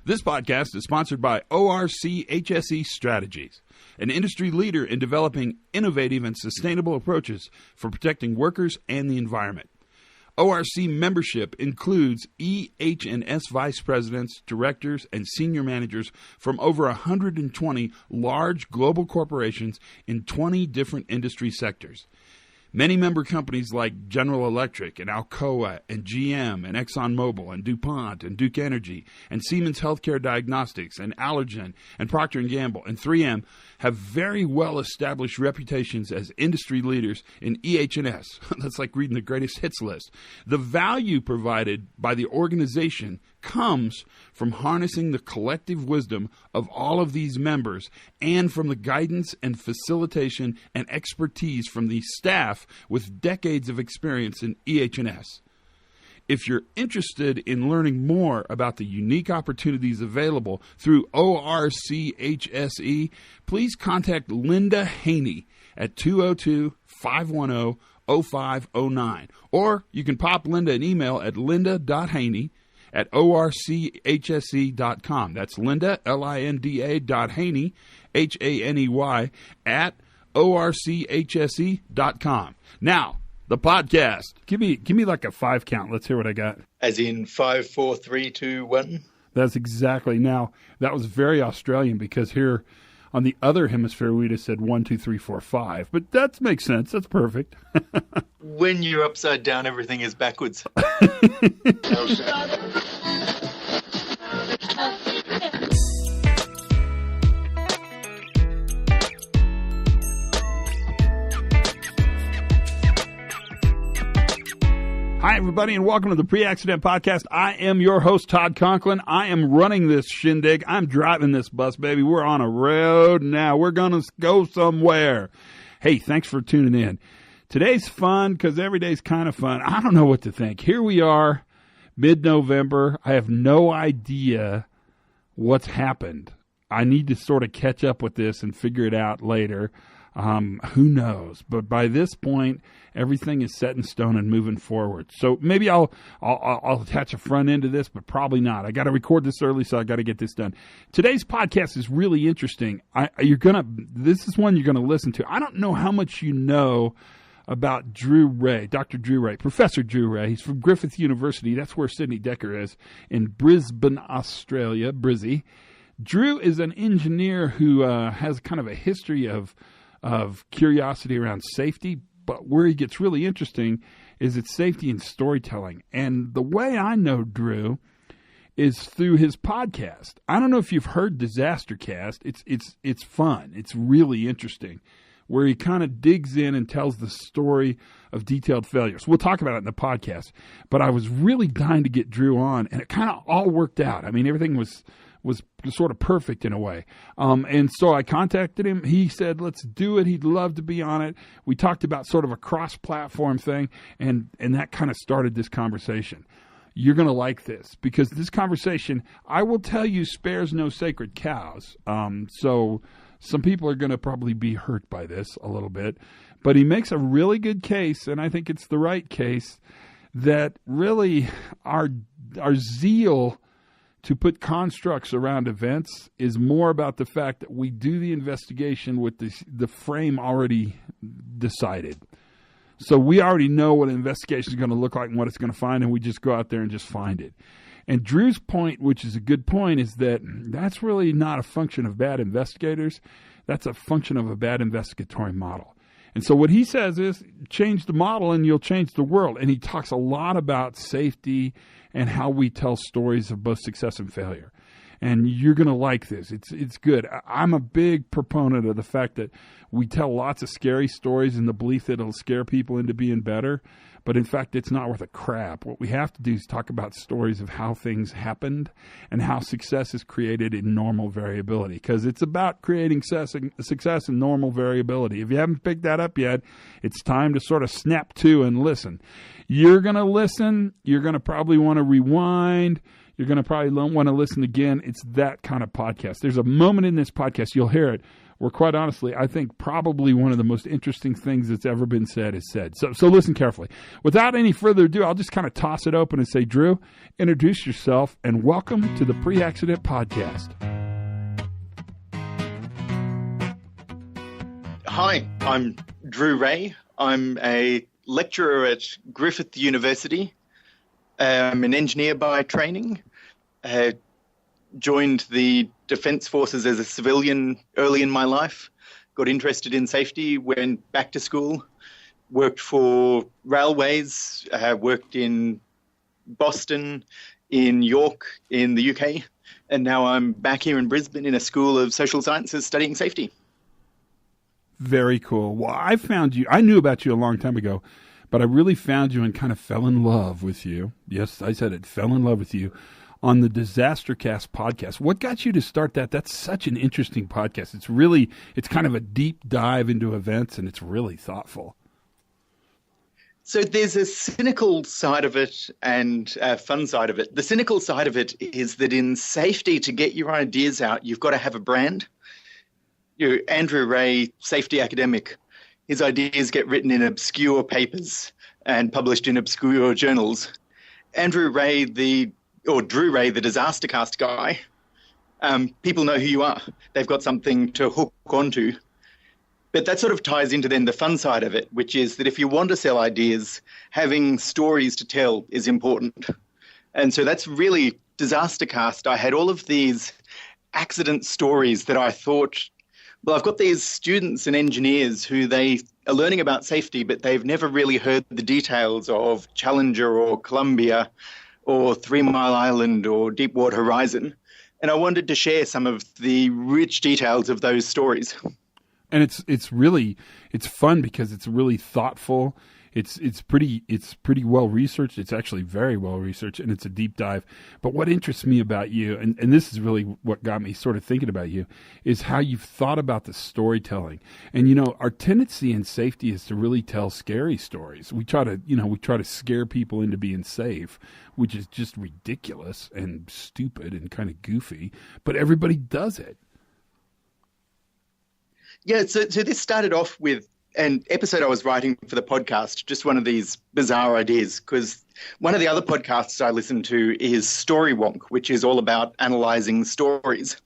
This podcast is sponsored by ORCHSE Strategies, an industry leader in developing innovative and sustainable approaches for protecting workers and the environment. ORC membership includes EH&S vice presidents, directors, and senior managers from over 120 large global corporations in 20 different industry sectors. Many member companies like General Electric and Alcoa and GM and ExxonMobil and DuPont and Duke Energy and Siemens Healthcare Diagnostics and Allergen and Procter & Gamble and 3M have very well-established reputations as industry leaders in EH&S. That's like reading the greatest hits list. The value provided by the organization comes from harnessing the collective wisdom of all of these members and from the guidance and facilitation and expertise from the staff with decades of experience in EH&S. If you're interested in learning more about the unique opportunities available through ORCHSE, please contact Linda Haney at 202-510-0509. Or you can pop Linda an email at linda.haney@orchse.com. That's Linda, Linda.Haney, Haney, at orchse.com. Now, the podcast. Give me like a 5 count. Let's hear what I got. As in 5, 4, 3, 2, 1? That's exactly. Now, that was very Australian because here on the other hemisphere, we'd have said 1, 2, 3, 4, 5. But that makes sense. That's perfect. When you're upside down, everything is backwards. Hi, everybody, and welcome to the Pre-Accident Podcast. I am your host, Todd Conklin. I am running this shindig. I'm driving this bus, baby. We're on a road now. We're going to go somewhere. Hey, thanks for tuning in. Today's fun because every day's kind of fun. I don't know what to think. Here we are, mid-November. I have no idea what's happened. I need to sort of catch up with this and figure it out later. Who knows? But by this point, everything is set in stone and moving forward. So maybe I'll attach a front end to this, but probably not. I got to record this early, so I got to get this done. Today's podcast is really interesting. This is one you're gonna listen to. I don't know how much you know about Drew Ray, Dr. Drew Ray, Professor Drew Ray. He's from Griffith University. That's where Sidney Dekker is in Brisbane, Australia. Brizzy. Drew is an engineer who has kind of a history of curiosity around safety, but where he gets really interesting is its safety and storytelling. And the way I know Drew is through his podcast. I don't know if you've heard Disaster Cast. It's fun. It's really interesting, where he kind of digs in and tells the story of detailed failures. We'll talk about it in the podcast, but I was really dying to get Drew on, and it kind of all worked out. I mean, everything was sort of perfect in a way. And so I contacted him. He said, let's do it. He'd love to be on it. We talked about sort of a cross-platform thing, and that kind of started this conversation. You're going to like this because this conversation, I will tell you, spares no sacred cows. So some people are going to probably be hurt by this a little bit. But he makes a really good case, and I think it's the right case, that really our zeal to put constructs around events is more about the fact that we do the investigation with the frame already decided. So we already know what an investigation is going to look like and what it's going to find, and we just go out there and just find it. And Drew's point, which is a good point, is that that's really not a function of bad investigators. That's a function of a bad investigatory model. And so what he says is change the model and you'll change the world. And he talks a lot about safety and how we tell stories of both success and failure. And you're going to like this. It's good. I'm a big proponent of the fact that we tell lots of scary stories in the belief that it'll scare people into being better. But in fact, it's not worth a crap. What we have to do is talk about stories of how things happened and how success is created in normal variability. Because it's about creating success in normal variability. If you haven't picked that up yet, it's time to sort of snap to and listen. You're going to listen. You're going to probably want to rewind. You're going to probably want to listen again. It's that kind of podcast. There's a moment in this podcast, you'll hear it, where quite honestly, I think probably one of the most interesting things that's ever been said is said. So listen carefully. Without any further ado, I'll just kind of toss it open and say, Drew, introduce yourself and welcome to the Pre-Accident Podcast. Hi, I'm Drew Ray. I'm a lecturer at Griffith University. I'm an engineer by training. Joined the Defence Forces as a civilian early in my life. Got interested in safety, went back to school, worked for railways, worked in Boston, in York, in the UK, and now I'm back here in Brisbane in a school of social sciences studying safety. Very cool. Well, I found you. I knew about you a long time ago, but I really found you and kind of fell in love with you. Yes, I said it. Fell in love with you on the Disaster Cast podcast. What got you to start that? That's such an interesting podcast. It's kind of a deep dive into events, and it's really thoughtful. So there's a cynical side of it and a fun side of it. The cynical side of it is that in safety, to get your ideas out, you've got to have a brand. Andrew Ray, safety academic, his ideas get written in obscure papers and published in obscure journals. Drew Ray, the Disaster Cast guy, people know who you are. They've got something to hook onto. But that sort of ties into then the fun side of it, which is that if you want to sell ideas, having stories to tell is important. And so that's really Disaster Cast. I had all of these accident stories that I thought, well, I've got these students and engineers who they are learning about safety, but they've never really heard the details of Challenger or Columbia or 3 Mile Island or Deepwater Horizon. And I wanted to share some of the rich details of those stories. And it's fun because it's really thoughtful. It's pretty well researched. It's actually very well researched, and it's a deep dive. But what interests me about you, and this is really what got me sort of thinking about you, is how you've thought about the storytelling. And our tendency in safety is to really tell scary stories. We try to scare people into being safe, which is just ridiculous and stupid and kind of goofy. But everybody does it. Yeah, so this started off with an episode I was writing for the podcast, just one of these bizarre ideas, because one of the other podcasts I listen to is Story Wonk, which is all about analyzing stories.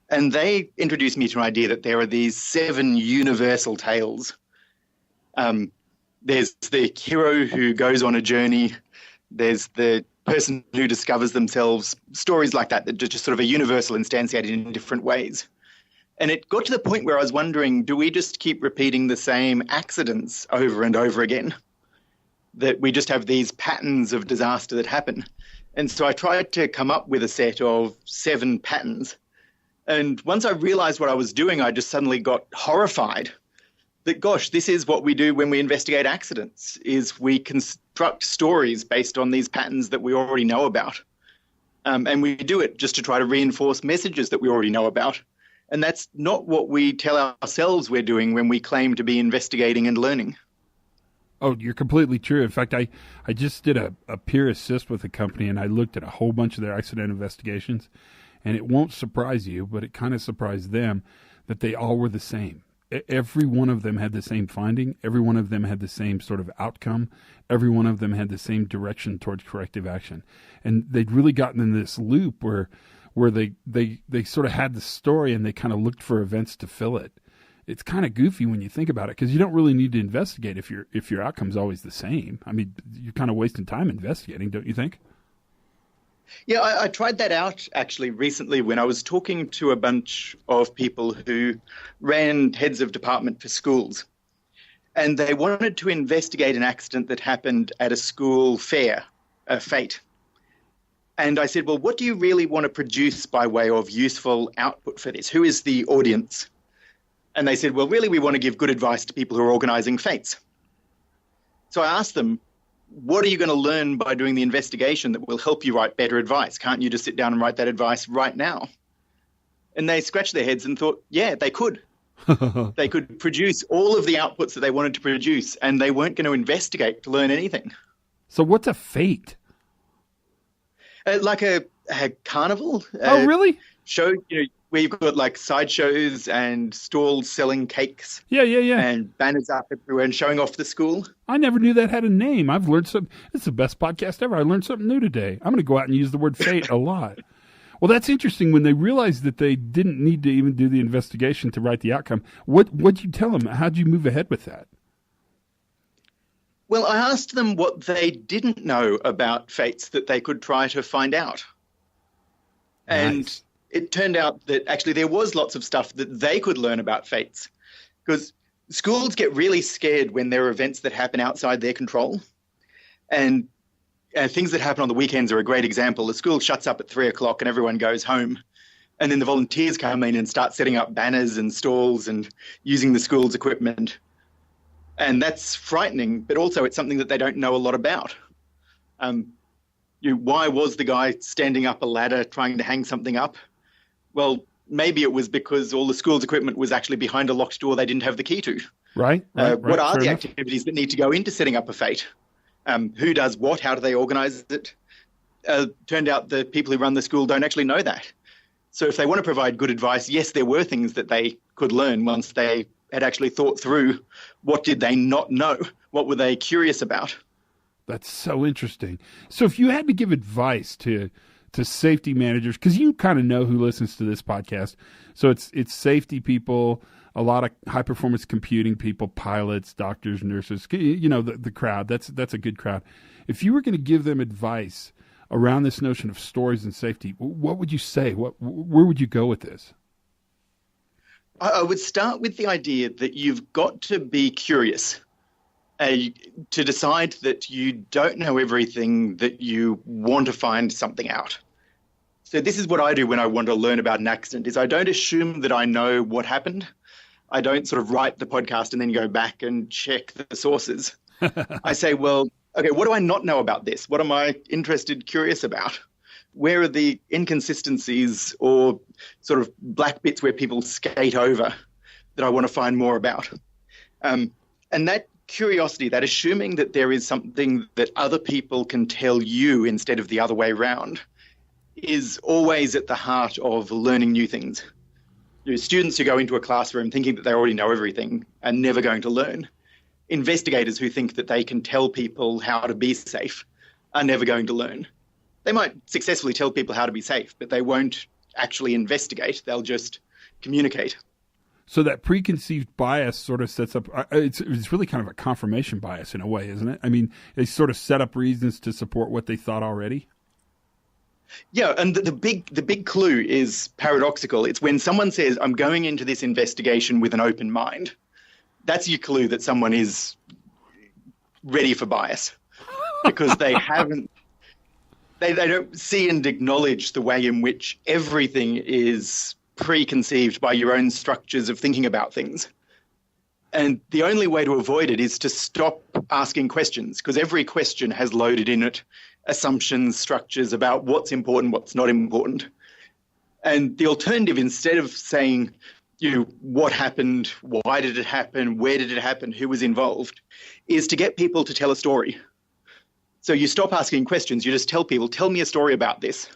And they introduced me to an idea that there are these 7 universal tales. There's the hero who goes on a journey. There's the person who discovers themselves, stories like that just sort of are universal, instantiated in different ways. And it got to the point where I was wondering, do we just keep repeating the same accidents over and over again? That we just have these patterns of disaster that happen. And so I tried to come up with a set of 7 patterns. And once I realized what I was doing, I just suddenly got horrified that, gosh, this is what we do when we investigate accidents, is we construct stories based on these patterns that we already know about. And we do it just to try to reinforce messages that we already know about. And that's not what we tell ourselves we're doing when we claim to be investigating and learning. Oh, you're completely true. In fact, I just did a peer assist with a company, and I looked at a whole bunch of their accident investigations, and it won't surprise you, but it kind of surprised them that they all were the same. Every one of them had the same finding. Every one of them had the same sort of outcome. Every one of them had the same direction towards corrective action. And they'd really gotten in this loop where they sort of had the story and they kind of looked for events to fill it. It's kind of goofy when you think about it, because you don't really need to investigate if your outcome's always the same. I mean, you're kind of wasting time investigating, don't you think? Yeah, I tried that out actually recently when I was talking to a bunch of people who ran heads of department for schools. And they wanted to investigate an accident that happened at a school fair, a fete. And I said, well, what do you really want to produce by way of useful output for this? Who is the audience? And they said, well, really, we want to give good advice to people who are organizing fetes. So I asked them, what are you going to learn by doing the investigation that will help you write better advice? Can't you just sit down and write that advice right now? And they scratched their heads and thought, yeah, they could. They could produce all of the outputs that they wanted to produce, and they weren't going to investigate to learn anything. So what's a fete? Like a carnival. Oh, really? Show, where you've got like sideshows and stalls selling cakes. Yeah. And banners up everywhere and showing off the school. I never knew that had a name. I've learned something. It's the best podcast ever. I learned something new today. I'm going to go out and use the word fate a lot. Well, that's interesting. When they realized that they didn't need to even do the investigation to write the outcome, what'd you tell them? How'd you move ahead with that? Well, I asked them what they didn't know about fates that they could try to find out. And Nice. it turned out that actually there was lots of stuff that they could learn about fates, because schools get really scared when there are events that happen outside their control. And things that happen on the weekends are a great example. The school shuts up at 3:00 and everyone goes home. And then the volunteers come in and start setting up banners and stalls and using the school's equipment. And that's frightening, but also it's something that they don't know a lot about. Why was the guy standing up a ladder trying to hang something up? Well, maybe it was because all the school's equipment was actually behind a locked door they didn't have the key to. Right. What are Fair the enough. activities that need to go into setting up a fate? Who does what? How do they organize it? Turned out the people who run the school don't actually know that. So if they want to provide good advice, yes, there were things that they could learn once they had actually thought through what did they not know? What were they curious about? That's so interesting. So if you had to give advice to safety managers, because you kind of know who listens to this podcast, so it's safety people, a lot of high performance computing people, pilots, doctors, nurses, the crowd. That's a good crowd. If you were going to give them advice around this notion of stories and safety, what would you say? Where would you go with this? I would start with the idea that you've got to be curious. To decide that you don't know everything, that you want to find something out. So this is what I do when I want to learn about an accident, is I don't assume that I know what happened. I don't sort of write the podcast and then go back and check the sources. I say, well, okay, what do I not know about this? What am I interested, curious about? Where are the inconsistencies or sort of black bits where people skate over that I want to find more about? And that curiosity, that assuming that there is something that other people can tell you instead of the other way around, is always at the heart of learning new things. Students who go into a classroom thinking that they already know everything are never going to learn. Investigators who think that they can tell people how to be safe are never going to learn. They might successfully tell people how to be safe, but they won't actually investigate. They'll just communicate. So that preconceived bias sort of sets up, it's really kind of a confirmation bias in a way, isn't it? I mean, they sort of set up reasons to support what they thought already. Yeah, and the big clue is paradoxical. It's when someone says, I'm going into this investigation with an open mind. That's your clue that someone is ready for bias, because they don't see and acknowledge the way in which everything is preconceived by your own structures of thinking about things. And the only way to avoid it is to stop asking questions, because every question has loaded in it assumptions, structures about what's important, what's not important. And the alternative, instead of saying, what happened, why did it happen, where did it happen, who was involved, is to get people to tell a story. So you stop asking questions, you just tell people, tell me a story about this.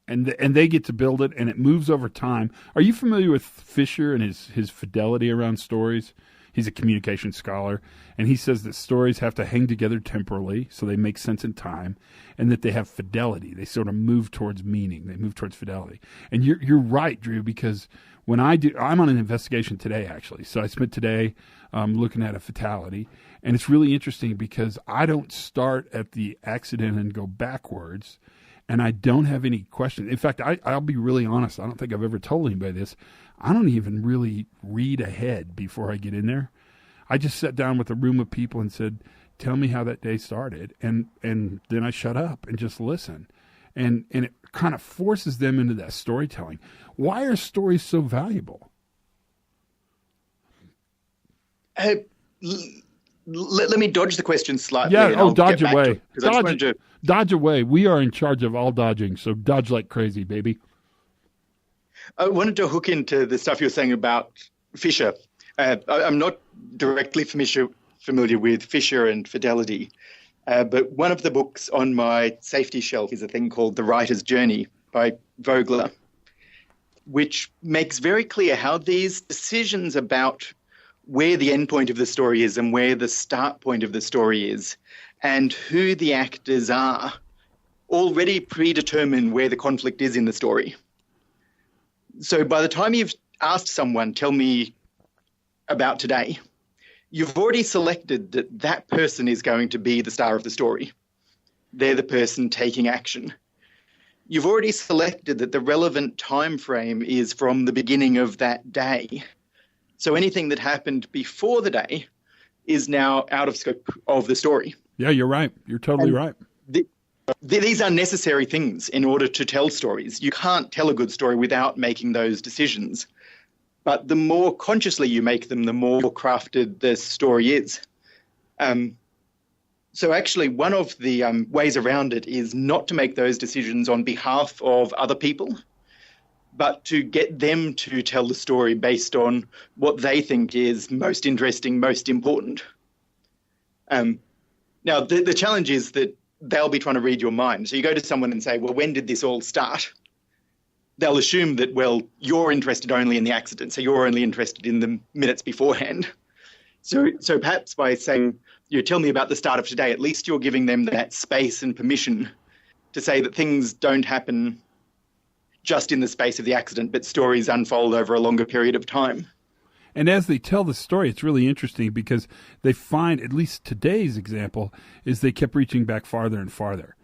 And they get to build it, and it moves over time. Are you familiar with Fisher and his fidelity around stories? He's a communication scholar, and he says that stories have to hang together temporally, so they make sense in time, and that they have fidelity. They sort of move towards meaning. They move towards fidelity. And you're right, Drew, because when I'm on an investigation today, actually. So I spent today looking at a fatality, and it's really interesting because I don't start at the accident and go backwards. And I don't have any questions. In fact, I'll be really honest. I don't think I've ever told anybody this. I don't even really read ahead before I get in there. I just sat down with a room of people and said, tell me how that day started. And then I shut up and just listen. And it kind of forces them into that storytelling. Why are stories so valuable? Let me dodge the question slightly. Yeah, dodge away. Dodge away. We are in charge of all dodging, so dodge like crazy, baby. I wanted to hook into the stuff you were saying about Fisher. I'm not directly familiar with Fisher and fidelity, but one of the books on my safety shelf is a thing called The Writer's Journey by Vogler. which makes very clear how these decisions about where the end point of the story is and where the start point of the story is and who the actors are already predetermine where the conflict is in the story. So by the time you've asked someone, tell me about today, you've already selected that that person is going to be the star of the story. They're the person taking action. You've already selected that the relevant time frame is from the beginning of that day. So anything that happened before the day is now out of scope of the story. Yeah, you're right. You're totally right. These are necessary things in order to tell stories. You can't tell a good story without making those decisions. But the more consciously you make them, the more crafted the story is. So actually, one of the ways around it is not to make those decisions on behalf of other people, but to get them to tell the story based on what they think is most interesting, most important. Now, the challenge is that they'll be trying to read your mind. So you go to someone and say, well, when did this all start? They'll assume that, well, you're interested only in the accident, so you're only interested in the minutes beforehand. So perhaps by saying, tell me about the start of today, at least you're giving them that space and permission to say that things don't happen just in the space of the accident, but stories unfold over a longer period of time. And as they tell the story, it's really interesting because they find, at least today's example, is they kept reaching back farther and farther.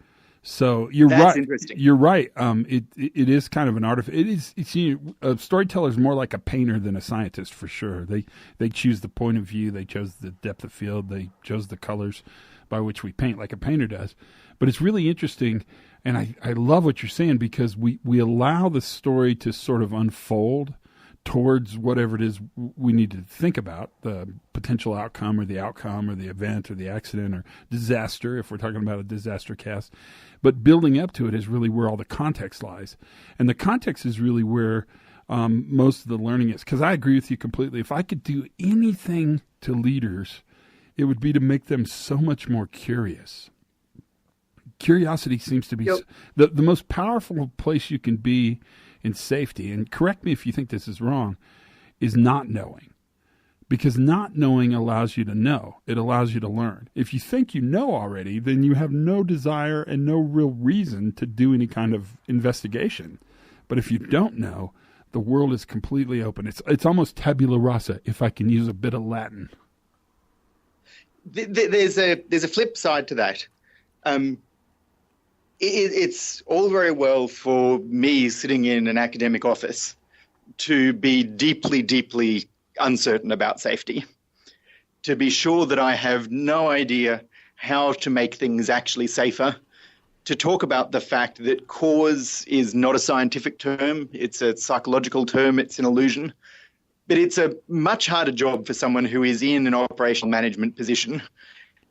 So you're right. Interesting. You're right. It is kind of an art. A storyteller is more like a painter than a scientist for sure. They choose the point of view. They chose the depth of field. They chose the colors by which we paint, like a painter does. But it's really interesting, and I love what you're saying because we allow the story to sort of unfold towards whatever it is we need to think about, the potential outcome or the event or the accident or disaster, if we're talking about a disaster cast. But building up to it is really where all the context lies. And the context is really where most of the learning is. Because I agree with you completely. If I could do anything to leaders, it would be to make them so much more curious. Curiosity seems to be the most powerful place you can be in safety, and correct me if you think this is wrong, is not knowing. Because not knowing allows you to know. It allows you to learn. If you think you know already, then you have no desire and no real reason to do any kind of investigation. But if you don't know, the world is completely open. It's almost tabula rasa, if I can use a bit of Latin. There's a flip side to that. It's all very well for me sitting in an academic office to be deeply, deeply uncertain about safety, to be sure that I have no idea how to make things actually safer, to talk about the fact that cause is not a scientific term, it's a psychological term, it's an illusion. But it's a much harder job for someone who is in an operational management position,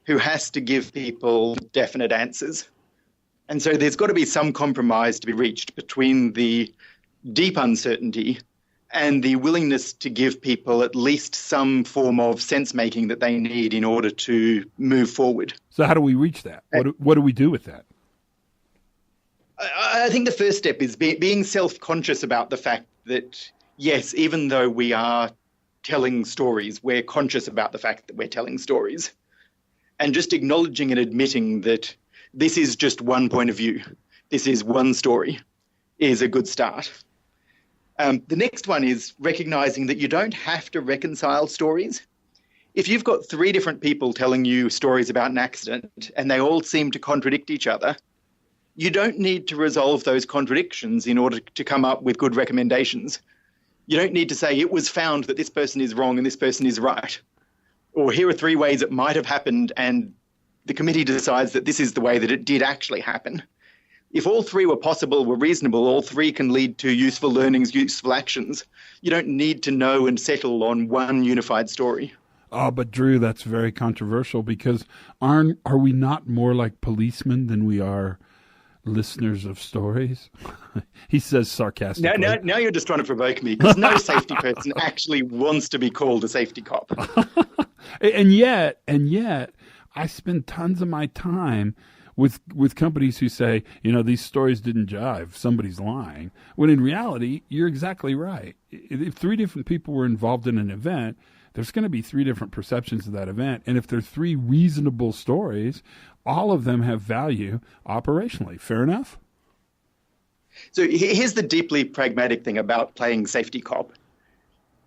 who has to give people definite answers. And so there's got to be some compromise to be reached between the deep uncertainty and the willingness to give people at least some form of sense-making that they need in order to move forward. So how do we reach that? What do we do with that? I think the first step is being self-conscious about the fact that, yes, even though we are telling stories, we're conscious about the fact that we're telling stories. And just acknowledging and admitting that this is just one point of view, this is one story, is a good start. The next one is recognizing that you don't have to reconcile stories. If you've got 3 different people telling you stories about an accident and they all seem to contradict each other, you don't need to resolve those contradictions in order to come up with good recommendations. You don't need to say it was found that this person is wrong and this person is right. Or here are 3 ways it might have happened and the committee decides that this is the way that it did actually happen. If all 3 were possible, were reasonable, all 3 can lead to useful learnings, useful actions. You don't need to know and settle on one unified story. Oh, but Drew, that's very controversial because are we not more like policemen than we are listeners of stories? He says sarcastically. Now you're just trying to provoke me because no safety person actually wants to be called a safety cop. And yet, I spend tons of my time with companies who say, these stories didn't jive, somebody's lying. When in reality, you're exactly right. If 3 different people were involved in an event, there's going to be 3 different perceptions of that event. And if there are 3 reasonable stories, all of them have value operationally. Fair enough? So here's the deeply pragmatic thing about playing safety cop.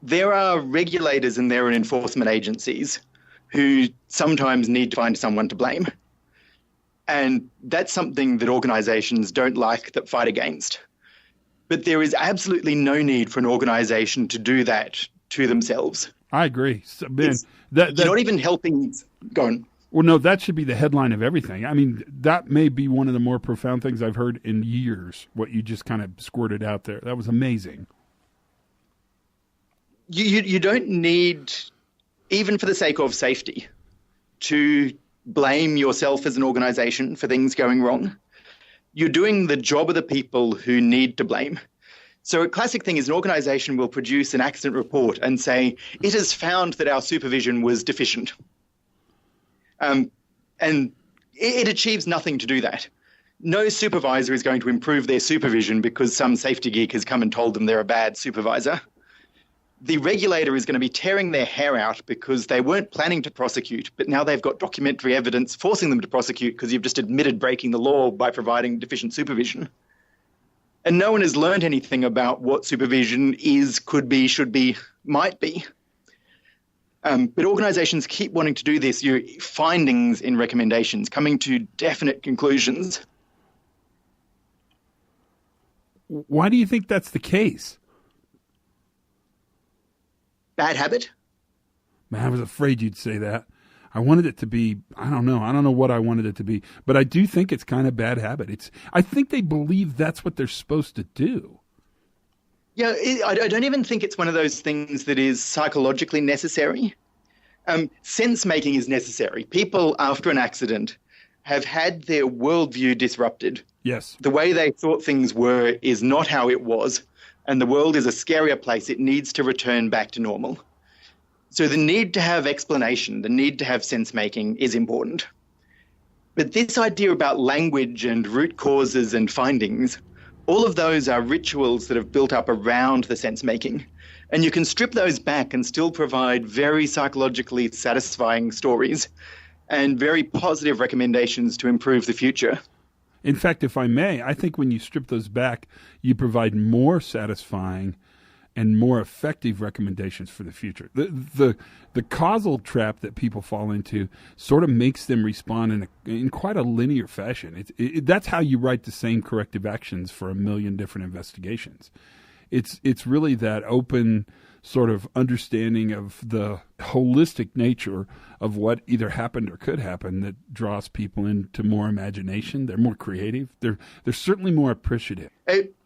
There are regulators and there are enforcement agencies who sometimes need to find someone to blame. And that's something that organizations don't like, that fight against. But there is absolutely no need for an organization to do that to themselves. I agree. So, Ben, you're not even helping. Go on. Well, no, that should be the headline of everything. I mean, that may be one of the more profound things I've heard in years, what you just kind of squirted out there. That was amazing. You don't need, even for the sake of safety, to blame yourself as an organization for things going wrong. You're doing the job of the people who need to blame. So a classic thing is an organization will produce an accident report and say, it has found that our supervision was deficient. And it achieves nothing to do that. No supervisor is going to improve their supervision because some safety geek has come and told them they're a bad supervisor. The regulator is going to be tearing their hair out because they weren't planning to prosecute, but now they've got documentary evidence forcing them to prosecute because you've just admitted breaking the law by providing deficient supervision. And no one has learned anything about what supervision is, could be, should be, might be. But organizations keep wanting to do this, findings in recommendations, coming to definite conclusions. Why do you think that's the case? Bad habit? Man, I was afraid you'd say that. I wanted it to be, I don't know what I wanted it to be, but I do think it's kind of bad habit. I think they believe that's what they're supposed to do. Yeah, I don't even think it's one of those things that is psychologically necessary. Sense-making is necessary. People, after an accident, have had their worldview disrupted. Yes. The way they thought things were is not how it was, and the world is a scarier place. It needs to return back to normal. So the need to have explanation, the need to have sense-making is important. But this idea about language and root causes and findings, all of those are rituals that have built up around the sense-making. And you can strip those back and still provide very psychologically satisfying stories and very positive recommendations to improve the future. In fact, if I may, I think when you strip those back, you provide more satisfying and more effective recommendations for the future. The causal trap that people fall into sort of makes them respond in quite a linear fashion. That's how you write the same corrective actions for 1 million different investigations. It's really that open sort of understanding of the holistic nature of what either happened or could happen that draws people into more imagination. They're more creative. They're certainly more appreciative.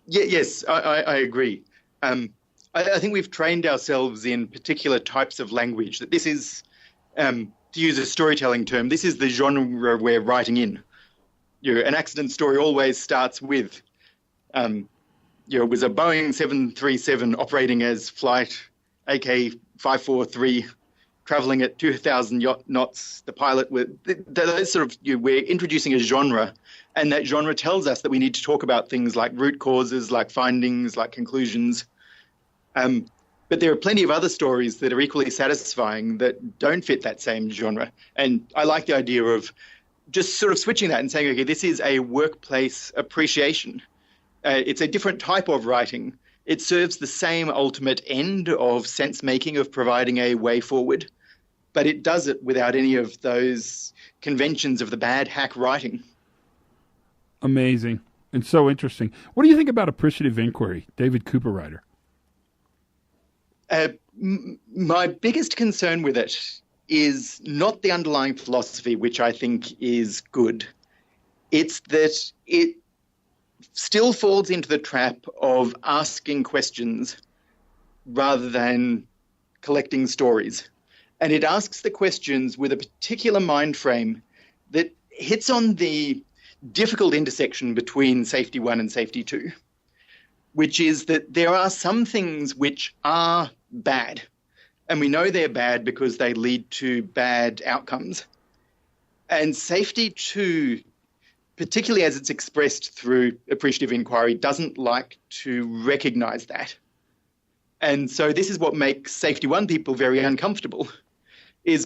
Yes, I agree. I think we've trained ourselves in particular types of language. That this is, to use a storytelling term, this is the genre we're writing in. An accident story always starts with, it was a Boeing 737 operating as flight AK543, traveling at 2,000 knots. The pilot, those sort of, we're introducing a genre, and that genre tells us that we need to talk about things like root causes, like findings, like conclusions. But there are plenty of other stories that are equally satisfying that don't fit that same genre. And I like the idea of just sort of switching that and saying, okay, this is a workplace appreciation. It's a different type of writing. It serves the same ultimate end of sense-making, of providing a way forward, but it does it without any of those conventions of the bad hack writing. Amazing. And so interesting. What do you think about appreciative inquiry, David Cooper writer? My biggest concern with it is not the underlying philosophy, which I think is good. It's that it still falls into the trap of asking questions rather than collecting stories. And it asks the questions with a particular mind frame that hits on the difficult intersection between safety 1 and safety 2, which is that there are some things which are bad. And we know they're bad because they lead to bad outcomes. And safety 2 particularly as it's expressed through appreciative inquiry, doesn't like to recognize that. And so this is what makes safety one people very uncomfortable,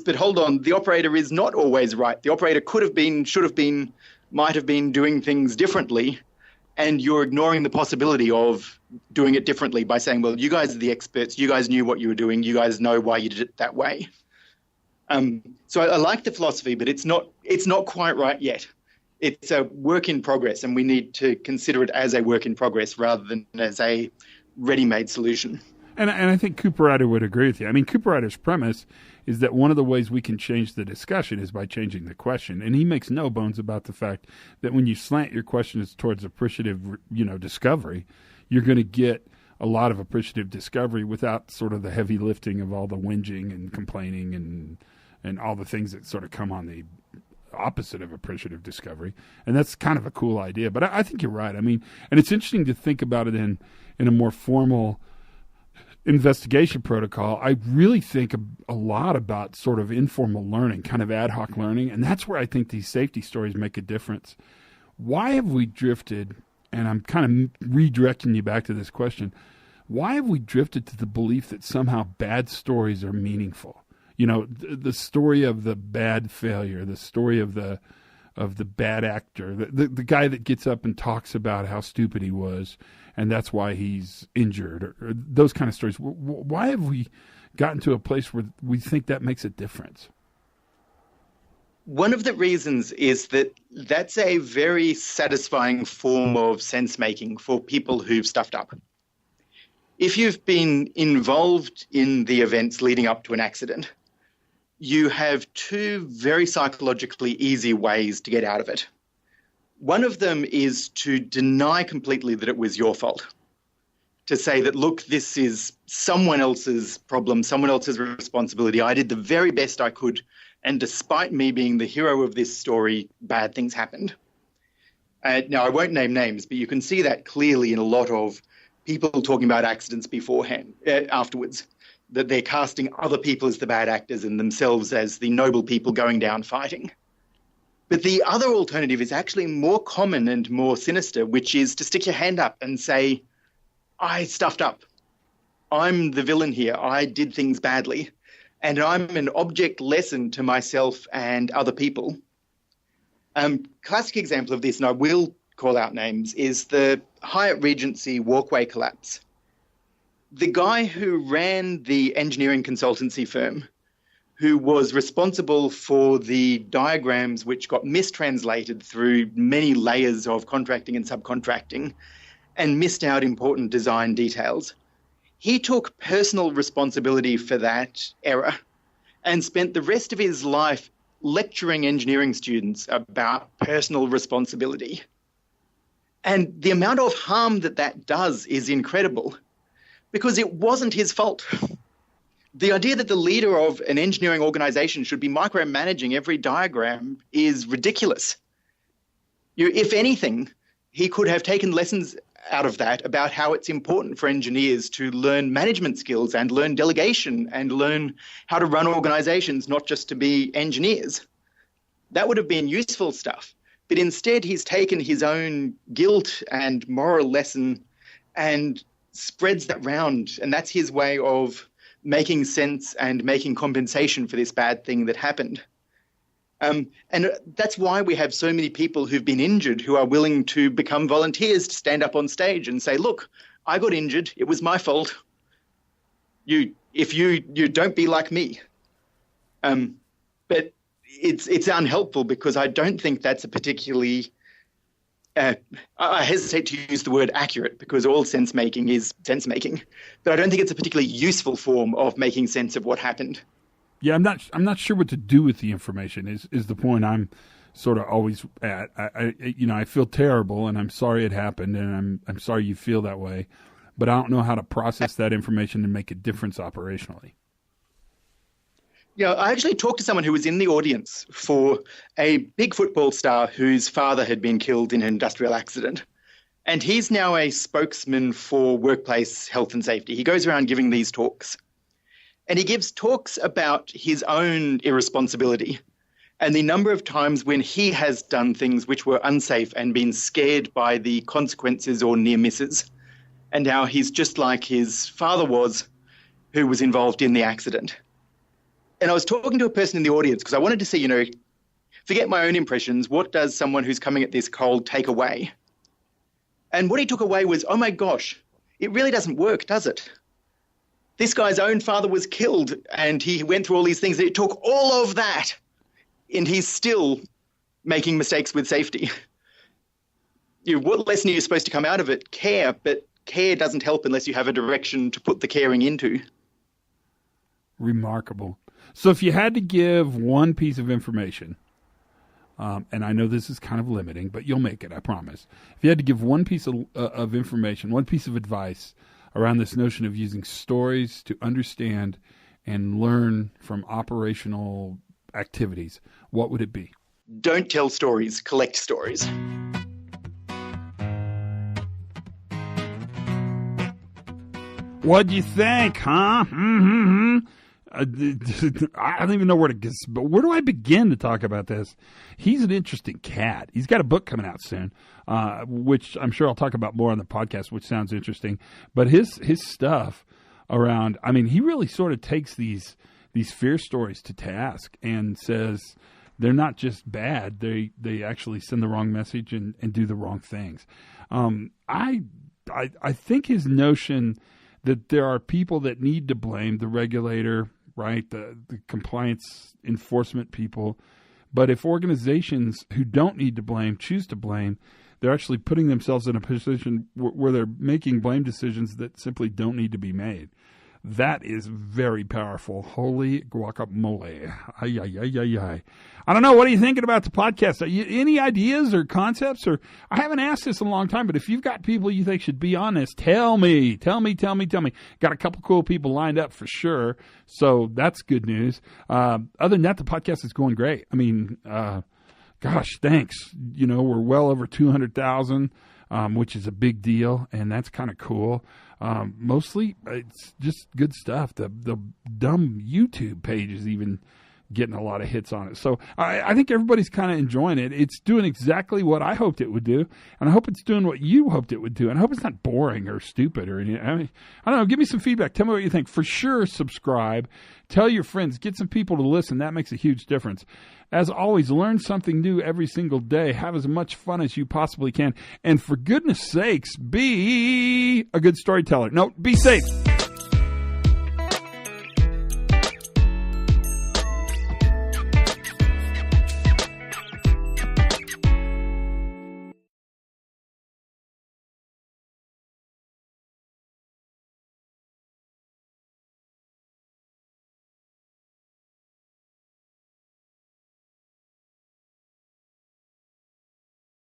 but hold on, the operator is not always right. The operator could have been, should have been, might have been doing things differently, and you're ignoring the possibility of doing it differently by saying, well, you guys are the experts, you guys knew what you were doing, you guys know why you did it that way. So I like the philosophy, but it's not quite right yet. It's a work in progress, and we need to consider it as a work in progress rather than as a ready-made solution. And I think Cooperrider would agree with you. I mean, Cooperrider's premise is that one of the ways we can change the discussion is by changing the question. And he makes no bones about the fact that when you slant your questions towards appreciative, discovery, you're going to get a lot of appreciative discovery without sort of the heavy lifting of all the whinging and complaining and all the things that sort of come on the opposite of appreciative discovery. And that's kind of a cool idea. But I think you're right. I mean, and it's interesting to think about it in a more formal investigation protocol. I really think a lot about sort of informal learning, kind of ad hoc learning, and that's where I think these safety stories make a difference. Why have we drifted, and I'm kind of redirecting you back to this question, why have we drifted to the belief that somehow bad stories are meaningful? The story of the bad failure, the story of the bad actor, the guy that gets up and talks about how stupid he was, and that's why he's injured, or those kind of stories. Why have we gotten to a place where we think that makes a difference? One of the reasons is that that's a very satisfying form of sense-making for people who've stuffed up. If you've been involved in the events leading up to an accident, you have two very psychologically easy ways to get out of it. One of them is to deny completely that it was your fault. To say that, look, this is someone else's problem, someone else's responsibility. I did the very best I could, and despite me being the hero of this story, bad things happened. Now, I won't name names, but you can see that clearly in a lot of people talking about accidents afterwards, that they're casting other people as the bad actors and themselves as the noble people going down fighting. But the other alternative is actually more common and more sinister, which is to stick your hand up and say, I stuffed up. I'm the villain here. I did things badly. And I'm an object lesson to myself and other people. Classic example of this, and I will call out names, is the Hyatt Regency walkway collapse. The guy who ran the engineering consultancy firm, who was responsible for the diagrams which got mistranslated through many layers of contracting and subcontracting and missed out important design details, he took personal responsibility for that error and spent the rest of his life lecturing engineering students about personal responsibility. And the amount of harm that does is incredible, because it wasn't his fault. The idea that the leader of an engineering organization should be micromanaging every diagram is ridiculous. If anything, he could have taken lessons out of that about how it's important for engineers to learn management skills and learn delegation and learn how to run organizations, not just to be engineers. That would have been useful stuff. But instead, he's taken his own guilt and moral lesson and spreads that round. And that's his way of making sense and making compensation for this bad thing that happened. And that's why we have so many people who've been injured who are willing to become volunteers to stand up on stage and say, look, I got injured. It was my fault. If you don't be like me. But it's unhelpful, because I don't think that's a particularly I hesitate to use the word accurate, because all sense-making is sense-making, but I don't think it's a particularly useful form of making sense of what happened. Yeah, I'm not sure what to do with the information is the point I'm sort of always at. I feel terrible, and I'm sorry it happened, and I'm sorry you feel that way, but I don't know how to process that information and make a difference operationally. Yeah, I actually talked to someone who was in the audience for a big football star whose father had been killed in an industrial accident. And he's now a spokesman for workplace health and safety. He goes around giving these talks. And he gives talks about his own irresponsibility and the number of times when he has done things which were unsafe and been scared by the consequences or near misses, and how he's just like his father was, who was involved in the accident. And I was talking to a person in the audience because I wanted to see, forget my own impressions, what does someone who's coming at this cold take away? And what he took away was, oh my gosh, it really doesn't work, does it? This guy's own father was killed and he went through all these things. It took all of that and he's still making mistakes with safety. What lesson are you supposed to come out of it? Care, but care doesn't help unless you have a direction to put the caring into. Remarkable. So if you had to give one piece of information, and I know this is kind of limiting, but you'll make it, I promise. If you had to give one piece of information, one piece of advice around this notion of using stories to understand and learn from operational activities, what would it be? Don't tell stories, collect stories. What'd you think, huh? I don't even know where to get, but where do I begin to talk about this? He's an interesting cat. He's got a book coming out soon, which I'm sure I'll talk about more on the podcast, which sounds interesting. But his stuff around, he really sort of takes these fear stories to task and says they're not just bad; they actually send the wrong message and do the wrong things. I think his notion that there are people that need to blame, the regulator, right, the compliance enforcement people. But if organizations who don't need to blame choose to blame, they're actually putting themselves in a position where they're making blame decisions that simply don't need to be made. That is very powerful. Holy guacamole. Ay, ay, ay, ay, ay. I don't know. What are you thinking about the podcast? Any ideas or concepts? Or I haven't asked this in a long time, but if you've got people you think should be on this, tell me. Got a couple cool people lined up for sure. So that's good news. Other than that, the podcast is going great. Gosh, thanks. We're well over 200,000, which is a big deal, and that's kind of cool. Mostly it's just good stuff. The dumb YouTube page is even getting a lot of hits on it. So I think everybody's kind of enjoying it. It's doing exactly what I hoped it would do, and I hope it's doing what you hoped it would do. And I hope it's not boring or stupid or anything. I don't know. Give me some feedback. Tell me what you think. For sure, subscribe. Tell your friends. Get some people to listen. That makes a huge difference. As always, learn something new every single day. Have as much fun as you possibly can. And for goodness sakes, be a good storyteller. No, be safe.